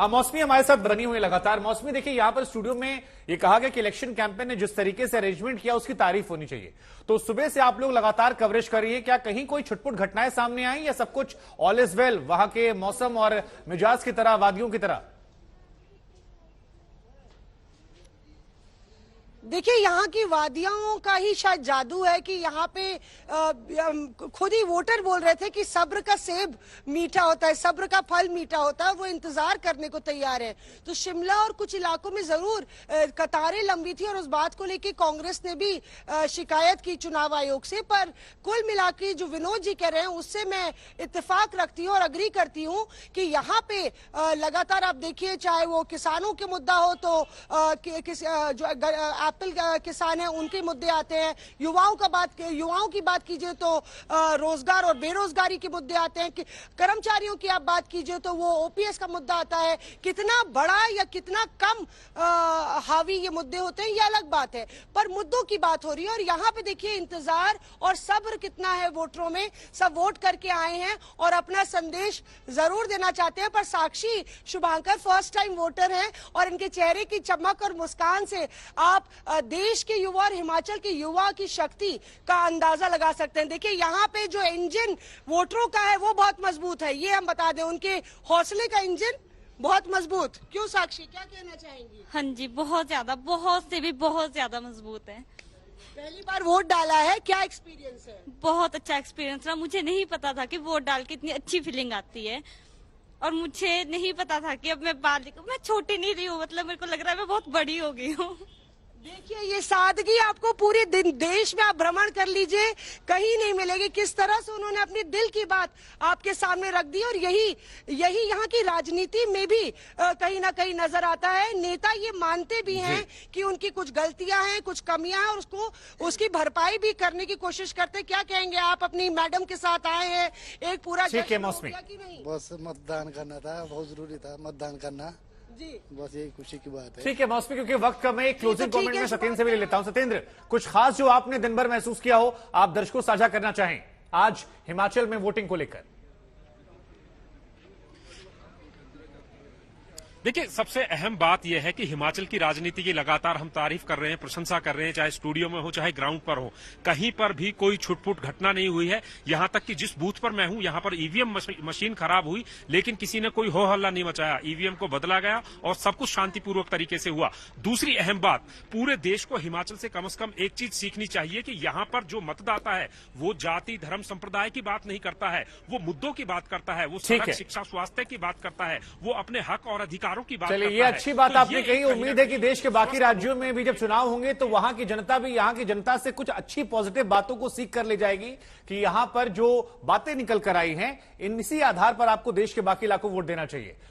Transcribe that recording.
मौसमी हमारे साथ बनी हुई लगातार। मौसमी, देखिए यहां पर स्टूडियो में ये कहा गया कि इलेक्शन कैंपेन ने जिस तरीके से अरेंजमेंट किया उसकी तारीफ होनी चाहिए। तो सुबह से आप लोग लगातार कवरेज कर रही है, क्या कहीं कोई छुटपुट घटनाएं सामने आई या सब कुछ ऑल इज वेल वहां के मौसम और मिजाज की तरह, वादियों की तरह? देखिए, यहाँ की वादियों का ही शायद जादू है कि यहाँ पे खुद ही वोटर बोल रहे थे कि सब्र का सेब मीठा होता है, सब्र का फल मीठा होता है, वो इंतजार करने को तैयार है। तो शिमला और कुछ इलाकों में जरूर कतारें लंबी थी और उस बात को लेकर कांग्रेस ने भी शिकायत की चुनाव आयोग से। पर कुल मिलाकर जो विनोद जी कह रहे हैं उससे मैं इत्तेफाक रखती हूँ और अग्री करती हूँ कि यहाँ पे लगातार आप देखिए, चाहे वो किसानों के मुद्दा हो तो जो एप्पल किसान है उनके मुद्दे आते हैं, युवाओं की बात कीजिए तो रोजगार और बेरोजगारी के मुद्दे आते हैं, कि कर्मचारियों की आप बात कीजिए तो वो ओपीएस का मुद्दा आता है। कितना बड़ा या कितना कम हावी ये मुद्दे होते हैं ये अलग बात है, पर मुद्दों की बात हो रही है। और यहाँ पे देखिए इंतजार और सब्र कितना है वोटरों में। सब वोट करके आए हैं और अपना संदेश जरूर देना चाहते हैं। पर साक्षी शुभांकर फर्स्ट टाइम वोटर हैं और इनके चेहरे की चमक और मुस्कान से आप देश के युवा और हिमाचल के युवा की शक्ति का अंदाजा लगा सकते हैं। देखिए, यहाँ पे जो इंजन वोटरों का है वो बहुत मजबूत है, ये हम बता दें। उनके हौसले का इंजन बहुत मजबूत। क्यों साक्षी, क्या कहना चाहेंगी? हाँ जी, बहुत ज्यादा, बहुत से भी बहुत ज्यादा मजबूत है। पहली बार वोट डाला है, क्या एक्सपीरियंस है? बहुत अच्छा एक्सपीरियंस रहा। मुझे नहीं पता था कि वोट डाल के इतनी अच्छी फीलिंग आती है, और मुझे नहीं पता था कि अब मैं छोटी नहीं रही हूँ, मतलब मेरे को लग रहा है मैं बहुत बड़ी हो गई हूँ। देखिए, ये सादगी आपको पूरे दिन देश में आप भ्रमण कर लीजिए, कहीं नहीं मिलेगी। किस तरह से उन्होंने अपने दिल की बात आपके सामने रख दी और यही यहाँ की राजनीति में भी कहीं ना कहीं नजर आता है। नेता ये मानते भी हैं कि उनकी कुछ गलतियां हैं, कुछ कमियां हैं, और उसकी भरपाई भी करने की कोशिश करते हैं। क्या कहेंगे आप? अपनी मैडम के साथ आए हैं, एक पूरा जश्न हो गया कि नहीं? बस मतदान करना था, बहुत जरूरी था मतदान करना जी, बस यही खुशी की बात है। ठीक है मौसमी, क्योंकि वक्त कम है, एक क्लोजिंग कमेंट में सत्येंद्र से भी ले लेता हूं। सत्येंद्र, कुछ खास जो आपने दिन भर महसूस किया हो, आप दर्शकों साझा करना चाहें आज हिमाचल में वोटिंग को लेकर? देखिए, सबसे अहम बात यह है कि हिमाचल की राजनीति की लगातार हम तारीफ कर रहे हैं, प्रशंसा कर रहे हैं, चाहे स्टूडियो में हो चाहे ग्राउंड पर हो। कहीं पर भी कोई छुटपुट घटना नहीं हुई है। यहां तक कि जिस बूथ पर मैं हूं, यहां पर ईवीएम मशीन खराब हुई, लेकिन किसी ने कोई हो हल्ला नहीं मचाया। ईवीएम को बदला गया और सब कुछ शांतिपूर्वक तरीके से हुआ। दूसरी अहम बात, पूरे देश को हिमाचल से कम एक चीज सीखनी चाहिए कि यहां पर जो मतदाता है वो जाति, धर्म, संप्रदाय की बात नहीं करता है, वो मुद्दों की बात करता है, वो सड़क, शिक्षा, स्वास्थ्य की बात करता है, वो अपने हक और अधिकार की बात। चलिए, ये अच्छी बात आपने कही। उम्मीद है कि देश के बाकी राज्यों में भी जब चुनाव होंगे तो वहां की जनता भी यहां की जनता से कुछ अच्छी पॉजिटिव बातों को सीख कर ले जाएगी कि यहां पर जो बातें निकल कर आई हैं, इसी आधार पर आपको देश के बाकी इलाकों को वोट देना चाहिए।